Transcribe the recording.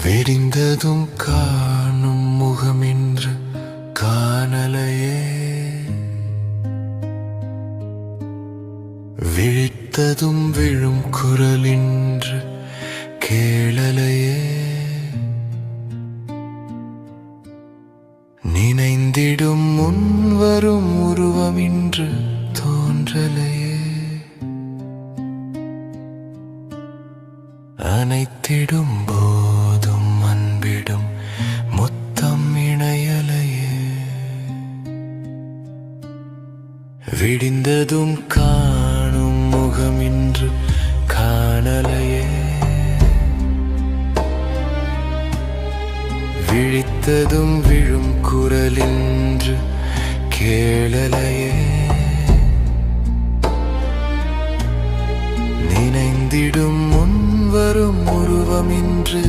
விடிந்ததும் காணும் முகமென்று காணலையே, விழித்ததும் விழும் குரலின்று கேளலையே, நினைந்திடும் முன்வரும் உருவமின்று தோன்றலையே, அனைத்திடும் போதும் அன்பிடும் முத்தம் இணையலையே, விடிந்ததும் காணும் முகமின்று காணலையே, விழித்ததும் விழும் குரலின்று கேளலையே, நினைந்திடும் முன்வரும் உருவமின்று